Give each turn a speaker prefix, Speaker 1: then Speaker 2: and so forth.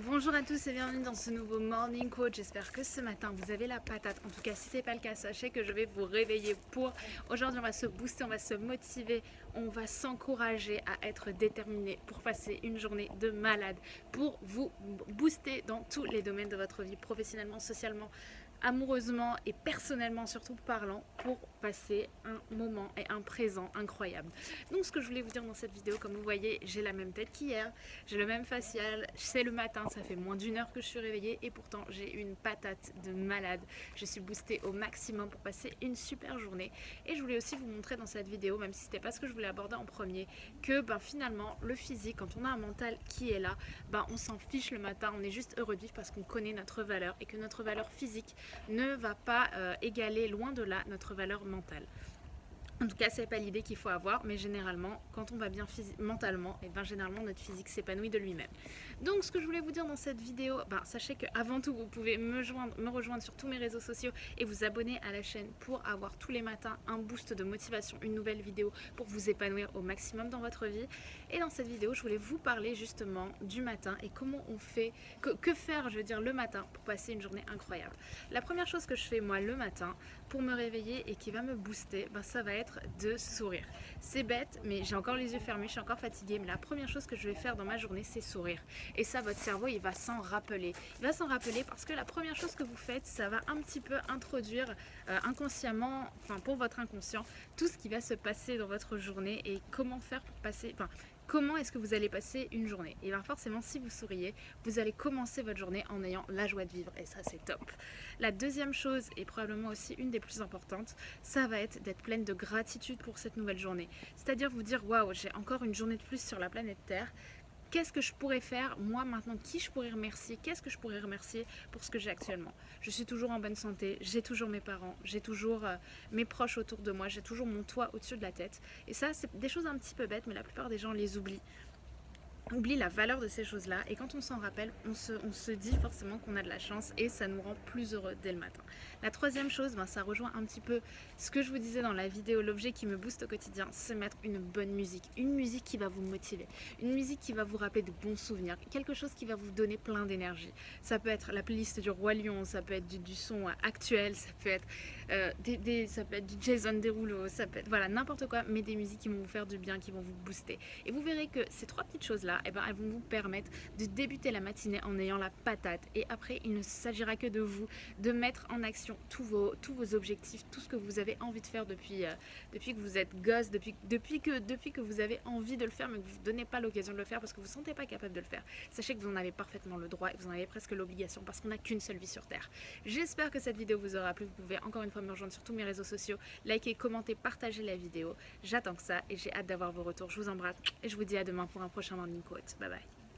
Speaker 1: Bonjour à tous et bienvenue dans ce nouveau Morning Quote. J'espère que ce matin vous avez la patate. En tout cas, si ce n'est pas le cas, sachez que je vais vous réveiller pour. Aujourd'hui, on va se booster, on va se motiver, on va s'encourager à être déterminé pour passer une journée de malade, pour vous booster dans tous les domaines de votre vie, professionnellement, socialement, amoureusement et personnellement surtout parlant, pour passer un moment et un présent incroyable. Donc ce que je voulais vous dire dans cette vidéo, comme vous voyez, j'ai la même tête qu'hier, j'ai le même facial, c'est le matin, ça fait moins d'une heure que je suis réveillée et pourtant j'ai une patate de malade. Je suis boostée au maximum pour passer une super journée et je voulais aussi vous montrer dans cette vidéo, même si c'était pas ce que je voulais aborder en premier, que finalement le physique, quand on a un mental qui est là, on s'en fiche le matin, on est juste heureux de vivre parce qu'on connaît notre valeur et que notre valeur physique ne va pas égaler loin de là notre valeur mentale. En tout cas, c'est pas l'idée qu'il faut avoir, mais généralement, quand on va bien mentalement, et généralement notre physique s'épanouit de lui-même. Donc, ce que je voulais vous dire dans cette vidéo, sachez qu'avant tout, vous pouvez me rejoindre sur tous mes réseaux sociaux et vous abonner à la chaîne pour avoir tous les matins un boost de motivation, une nouvelle vidéo pour vous épanouir au maximum dans votre vie. Et dans cette vidéo, je voulais vous parler justement du matin et comment on fait, que faire, je veux dire, le matin pour passer une journée incroyable. La première chose que je fais moi le matin pour me réveiller et qui va me booster, ça va être de sourire. C'est bête, mais j'ai encore les yeux fermés, je suis encore fatiguée, mais la première chose que je vais faire dans ma journée, c'est sourire. Et ça, votre cerveau, il va s'en rappeler. Il va s'en rappeler parce que la première chose que vous faites, ça va un petit peu introduire inconsciemment, pour votre inconscient, tout ce qui va se passer dans votre journée et comment faire pour passer, comment est-ce que vous allez passer une journée. Et forcément, si vous souriez, vous allez commencer votre journée en ayant la joie de vivre. Et ça, c'est top. La deuxième chose, et probablement aussi une des plus importantes, ça va être d'être pleine de gratitude pour cette nouvelle journée. C'est-à-dire vous dire, waouh, j'ai encore une journée de plus sur la planète Terre. Qu'est-ce que je pourrais faire, moi maintenant, qui je pourrais remercier, qu'est-ce que je pourrais remercier pour ce que j'ai actuellement. Je suis toujours en bonne santé, j'ai toujours mes parents, j'ai toujours mes proches autour de moi, j'ai toujours mon toit au-dessus de la tête. Et ça, c'est des choses un petit peu bêtes, mais la plupart des gens les oublient. Oublie la valeur de ces choses-là et quand on s'en rappelle, on se dit forcément qu'on a de la chance et ça nous rend plus heureux dès le matin. La troisième chose, ça rejoint un petit peu ce que je vous disais dans la vidéo, l'objet qui me booste au quotidien, c'est mettre une bonne musique. Une musique qui va vous motiver, une musique qui va vous rappeler de bons souvenirs, quelque chose qui va vous donner plein d'énergie. Ça peut être la playlist du Roi Lion, ça peut être du son actuel, ça peut être, ça peut être du Jason Derulo, ça peut être n'importe quoi, mais des musiques qui vont vous faire du bien, qui vont vous booster. Et vous verrez que ces trois petites choses-là, elles vont vous permettre de débuter la matinée en ayant la patate. Et après, il ne s'agira que de vous, de mettre en action tous vos objectifs, tout ce que vous avez envie de faire depuis que vous êtes gosse, depuis que vous avez envie de le faire, mais que vous ne vous donnez pas l'occasion de le faire parce que vous ne vous sentez pas capable de le faire. Sachez que vous en avez parfaitement le droit et vous en avez presque l'obligation parce qu'on n'a qu'une seule vie sur Terre. J'espère que cette vidéo vous aura plu. Vous pouvez encore une fois me rejoindre sur tous mes réseaux sociaux, liker, commenter, partager la vidéo. J'attends que ça et j'ai hâte d'avoir vos retours. Je vous embrasse et je vous dis à demain pour un prochain Morning Quote. Bye bye.